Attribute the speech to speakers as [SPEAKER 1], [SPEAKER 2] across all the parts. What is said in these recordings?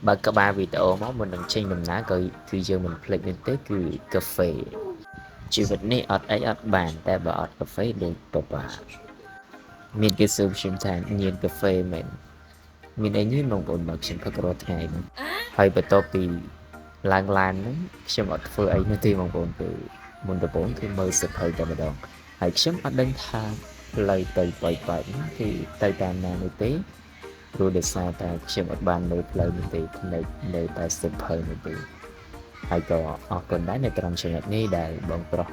[SPEAKER 1] បើក្បាលវីដេអូមកមុននឹងចេញដំណើរគឺយើងមិនភ្លេចនេះទេគឺកាហ្វេជីវិតនេះអត់អីអត់បានតែបើអត់កាហ្វេដូចពិបាកមានគេសើបខ្ញុំថាញៀនកាហ្វេមែនមានអីញៀនបងប្អូនមកខ្ញុំផឹករាល់ថ្ងៃហ្នឹងហើយបន្ទាប់ពីឡើងឡានហ្នឹងខ្ញុំអត់ធ្វើអីនោះទេបងប្អូនគឺមុនដំបូងគឺមើលសៀវភៅតែម្ដងហើយខ្ញុំអត់ដឹងថាផ្លូវទៅប៉ោយប៉ែតហ្នឹងគឺទៅតាមណានោះទេព្រោះដោយសារតែខ្ញុំអត់បានមើលផ្លូវនោះទេនៅតែសៀវភៅនោះទេហើយក៏អរគុណដែរនៅត្រង់ចំណុចនេះដែលបងប្រុស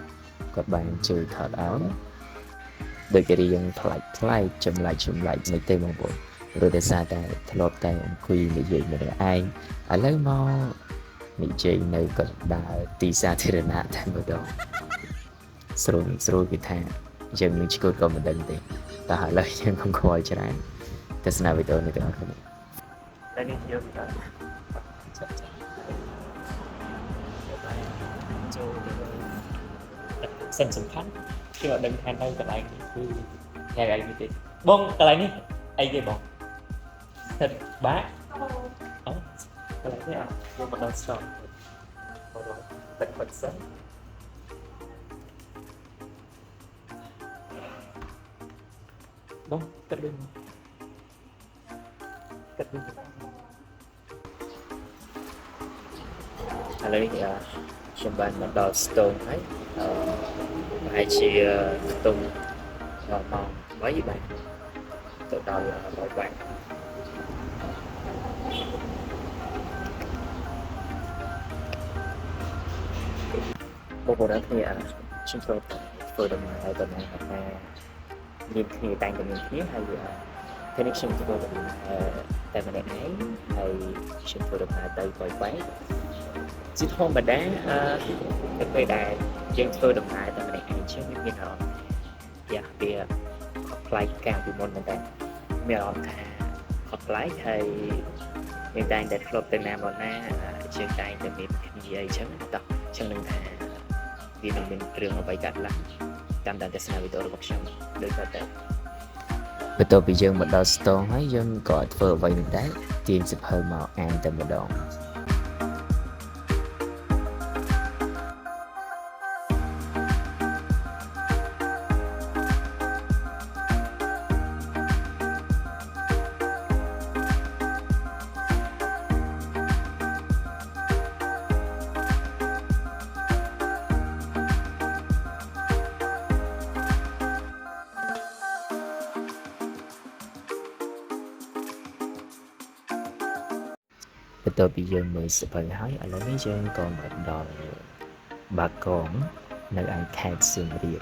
[SPEAKER 1] គាត់បានជួយថតឲ្យដូចរៀងផ្លាច់ចម្លែកមិនទេបងប្អូនព្រោះដោយសារតែធ្លាប់តែអង្គុយនិយាយម្នាក់ឯងឥឡូវមកនិយាយនៅកណ្ដាលទីសាធារណៈតែម្ដងស្រួលគឺថាយើងនឹងឈ្គួតក៏មិនដឹងទេតែឥឡូវយើងកុំខ្វល់ច្រើនទស្សនាវីដេអូនេះទាំងអស់គ្នាតែនេះយើងទៅចូលទៅសំខាន់ខ្ញុំអត់ដឹងថានៅកន្លែងនេះគឺថ្ងៃអីនេះទេបងកន្លែងនេះអីគេបងស្ថិតបាក់អូកន្លែងនេះយើងមកដល់ stop មកដល់ទឹកពិតសិនបងទឹកវិញឥឡូវខ្ញុំបានមកដល់ Stone ហើយប្រហែលជាខ្ទង់ម៉ោង3បាទទៅដល់100បាត់បងប្អូនគ្នាខ្ញុំធ្វើដំណើរទៅណាថាមានគ្នាតែងតែមានគ្នាហើយថ្ងៃនេះខ្ញុំធ្វើដំណើរតែម្នាក់ឯងហើយខ្ញុំធ្វើដំណើរទៅ100បាត់ជាធម្មតាទៅពេលដែលយើងធ្វើដំណើរតែម្នាក់ឯងជាមានអារម្មណ៍វាប្លែកកាលពីមុនមែនតើមានអារម្មណ៍ថាខុសប្លែកហើយមានតែធ្លាប់ទៅណាមកណាជាងតែតែមានគ្នាអីចឹងតោះចឹងនឹងថាវានឹងមានរឿងអ្វីកើតឡើងតាមដានទស្សនាវីដេអូរបស់ខ្ញុំដូចតទៅបន្ទាប់ពីយើងមកដល់ Stone ហើយយើងក៏ធ្វើអ្វីនឹងដែរទាញសៀវភៅមកអានតែម្ដងបន្ទាប់ពីយើងមើលសៀវភៅហើយឥឡូវនេះយើងក៏មកដល់បាកងនៅឯខេត្តសៀមរាប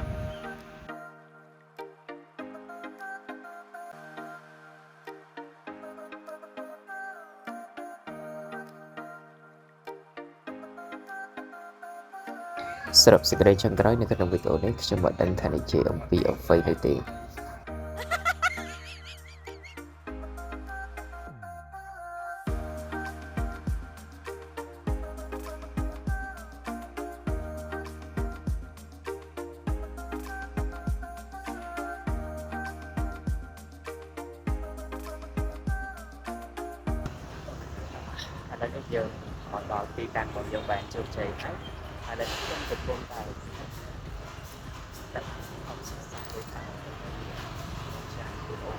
[SPEAKER 1] សរុបសេចក្តីចុងក្រោយនៅក្នុងវីដេអូនេះខ្ញុំមិនដឹងថានិយាយអំពីអ្វីនៅទេឥឡូវនេះយើងមកដល់ទីតាំងរបស់យើងបានជោគជ័យហើយឥឡូវខ្ញុំកំពុងតែដាក់អបសិក្សាទៅតាមចាស់ពីអូន